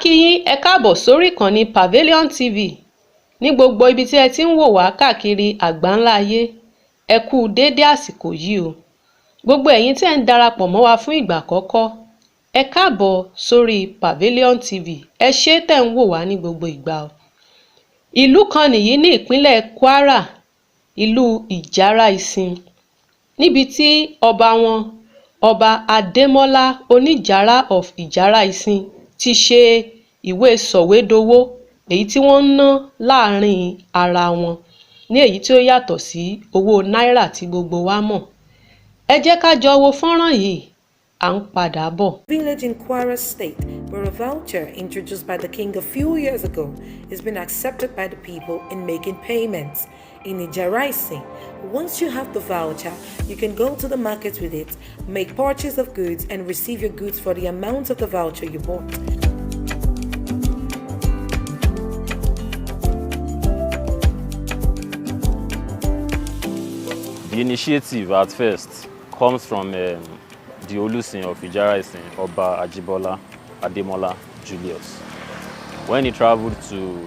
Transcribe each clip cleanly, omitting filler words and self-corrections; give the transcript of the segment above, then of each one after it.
kí yín ẹ káàbọ̀ sórí ìkànnì Pavilion TV ní gbogbo ibi tí ẹ ti ń wò wá káàkiri àgbáńlá ayé ẹ kú déédé àsìkò yìí o gbogbo ẹ̀yin tí ẹ ń darapọ̀ mọ́ wa fún ìgbà àkọ́kọ́ ẹ káàbọ̀ sórí Pavilion TV ẹ ṣé tẹ̀ ń wò wá ní gbogbo ìgbà o ìlú kan nìyí ní ìpínlẹ̀ Kwara ìlú Ìjàrà-Ìsìn níbi tí ọba wọn ọba Adémọ́lá Oníjàrá of Ìjàrà-Ìsìn ti ṣe ìwé sọ̀wédowó èyí tí wọ́n ń ná láàrin ara wọn ní èyí tí ó yàtọ̀ sí owó náírà tí gbogbo wa mọ̀ ẹ jẹ́ ká jọ wo fọ́nrán yìí à ń padà bọ̀. Village in Kwara State, where a voucher introduced by the king a few years ago is being accepted by the people in making payments. In Ìjàrà-Ìsìn, once you have the voucher, you can go to the market with it, make purchase of goods, and receive your goods for the amount of the voucher you bought. The initiative at first comes from the Olusin of Ìjàrà-Ìsìn, Oba Ajibola Ademola Julius. When he traveled to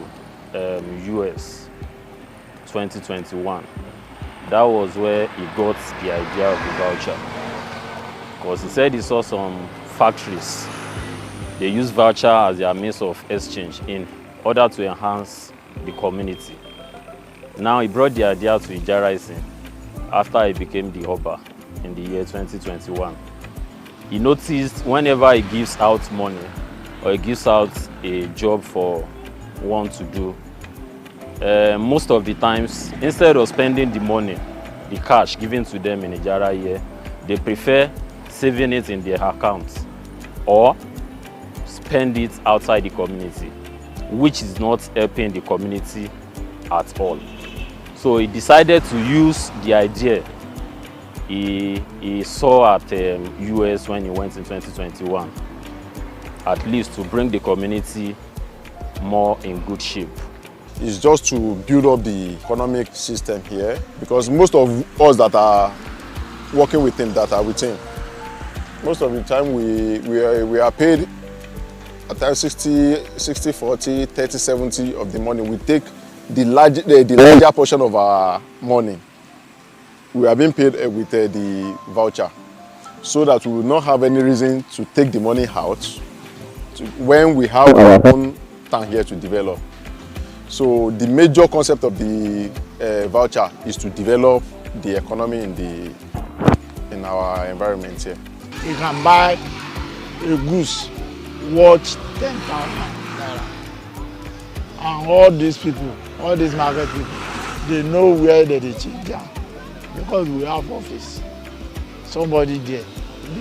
US 2021, that was where he got the idea of the voucher. Because he said he saw some factories, they use voucher as their means of exchange in order to enhance the community. Now he brought the idea to Ìjàrà-Ìsìn after he became the Oba in the year 2021. He noticed whenever he gives out money or he gives out a job for one to do, most of the times, instead of spending the money, the cash given to them in Ìjàrà here, they prefer saving it in their accounts or spend it outside the community, which is not helping the community at all. So he decided to use the idea he saw at US when he went in 2021, at least to bring the community more in good shape. It's just to build up the economic system here, because most of us that are working with him, that are with him, most of the time we are paid at times 60, 40, 30, 70 of the money. We take the larger portion of our money. We are being paid with the voucher, so that we will not have any reason to take the money out when we have our own town here to develop. So the major concept of the voucher is to develop the economy in our environment here. You can buy a goose worth 10,000 naira, and all these people, all these market people, they know where they change them, because we have office. Somebody there,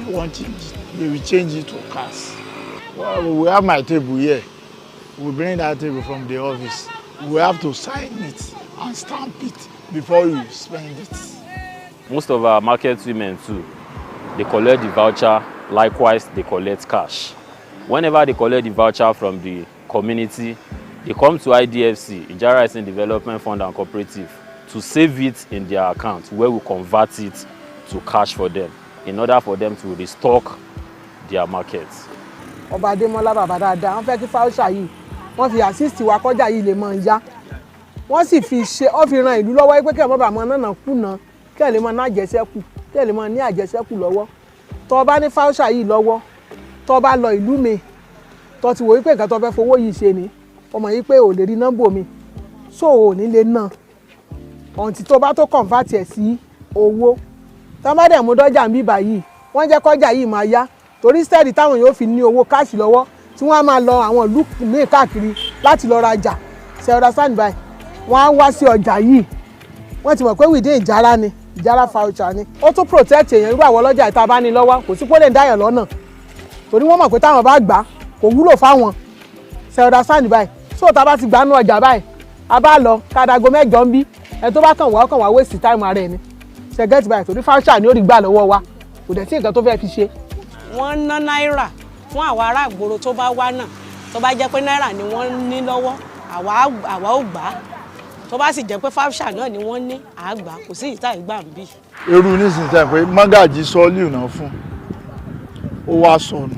they want it, they will change it to cash. Well, we have my table here. We bring that table from the office. We have to sign it and stamp it before you spend it. Most of our market women too, they collect the voucher, likewise they collect cash. Whenever they collect the voucher from the community, they come to IDFC, Ìjàrà-Ìsìn Development Fund and Cooperative, to save it in their account, where we convert it to cash for them, in order for them to restock their markets. Ọba Adémọ́lá bàbá dáadáa, wọ́n fẹ́ kí fáwọ́sà yìí, wọ́n fi assist wa kọjá yìí lè máa yá. Wọ́n sì fi ran ìlú lọ́wọ́ pé kí ẹ má bàa máa náà kùnà, kí ẹ lè máa ná àjẹsẹ́kù, kí ẹ lè máa ní àjẹsẹ́kù lọ́wọ́. Tó bá ní fáwọ́sà yìí lọ́wọ́, tó bá lọ ìlú mi, tó ti wò wípé nǹkan tó fẹ́ fowó yìí ṣe ni, ọmọ yìí pé ò lè rí nọ́mbà mi, so ò ní lè ná. Ọ̀ǹtí tó bá tó convert ẹ̀ sí owó. Tá bá dẹ̀ mú dọ́jà ń bíbà yìí, wọ́n jẹ́ kọjá yìí máa yá. Torí steady táwọn yóò fi ní owó káàṣì lọ́wọ́ tí wọ́n á máa lọ àwọn ìlú míì káàkiri láti lọ rajà. Ṣé ọ̀dà stand by? Wọ́n á wá sí ọjà yìí. Wọ́n ti mọ̀ pé wìdí Ìjàrà ni, Ìjàrà voucher ni. Ó tún protect èèyàn irú àwọn ọlọ́jà ìta bá ní lọ́wọ́, kò sí pé ó lè dáyàn lọ́nà. Torí wọ́n mọ̀ pé táwọn bá gbà kò wúlò fáwọn. Ṣé ọ̀dà stand by? So tá bá ti gbà nú ọjà báyìí, a bá lọ kadago mẹ́jọ ń bí, ẹ tó bá kàn wá waste time ara ẹ̀ ni. Ṣé get by? Torí voucher ni ó rí gbà lọ́wọ́ wa. Kò dẹ̀ sí nǹkan tó fẹ́ fi ṣe. Wọ́n ná náírà fún àwọn ará ìgboro tó bá wá náà, tó bá jẹ́ pé náírà ni wọ́n ní lọ́wọ́ àwa ò gbà, tó bá sì jẹ́ pé fáwọ́sà náà ni wọ́n ní àgbà, kò sí ìta ìgbà ń bì. Irú nísìnyí tẹ́ pé mọ́gàjì sọ́ọ́lì náà fún ó wá sọnù,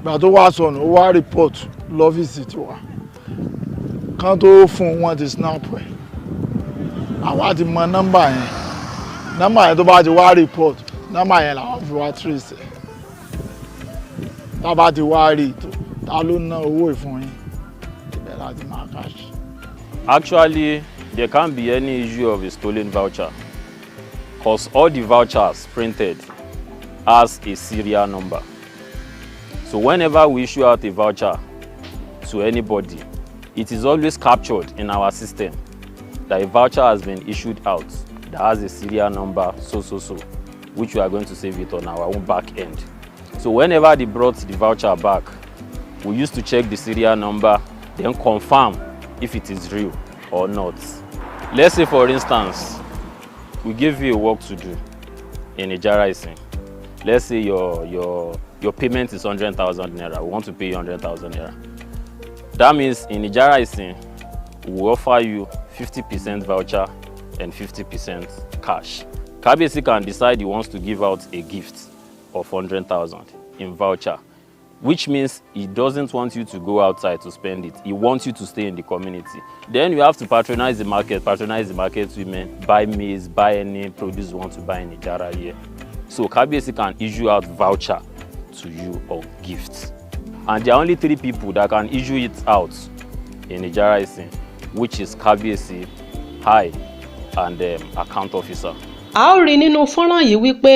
ìgbà tó wá sọnù ó wá report lọ́fíìsì tiwa kan tó fún wọn ti snap ẹ̀ àwa ti mọ nọ́mbà yẹn tó bá ti wá report nọ́mbà yẹn làwọn fi wá trace ẹ̀ tá a bá ti wá rí ìtò ta ló ná owó ìfún yín ibẹ̀ láti máa cash. Actually, there can't be any issue of a stolen voucher because all the vouchers printed has a serial number. So whenever we issue out a voucher to anybody, it is always captured in our system that a voucher has been issued out that has a serial number so, which we are going to save it on our own back end. So whenever they brought the voucher back, we used to check the serial number, then confirm if it is real or not. Let's say, for instance, we give you a work to do in Ijaraisi. Let's say your payment is 100,000 naira. We want to pay you 100,000 naira. That means in Ijaraisi, we offer you 50% voucher and 50% cash. Kabiyesi can decide he wants to give out a gift of 100,000 in voucher, which means he doesn't want you to go outside to spend it. He wants you to stay in the community. Then you have to patronize the market women, buy maize, buy any produce you want to buy in Ijara here. So Kabiyesi can issue out voucher to you or gifts. And there are only 3 people that can issue it out in Ijaraisi, which is Kabiyesi, I, and account officer. A ó rí nínú fọ́nrán yìí wípé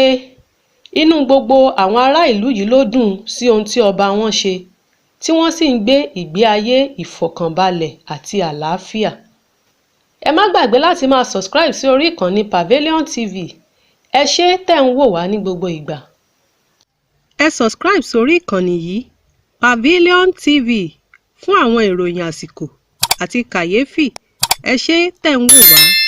inú gbogbo àwọn ará ìlú yìí ló dùn sí ohun tí ọba wọn ṣe, tí wọ́n sì ń gbé ìgbé ayé ìfọ̀kànbalẹ̀ àti àlàáfíà. Ẹ má gbàgbé láti máa subscribe sí orí ìkànnì Pavilion TV. Ẹ ṣé tẹ́ ń wò wá ní gbogbo ìgbà. Ẹ subscribe sórí ìkànnì yìí Pavilion TV fún àwọn ìròyìn àsìkò àti kàyéfì. Ẹ ṣé tẹ́ ń wò wá.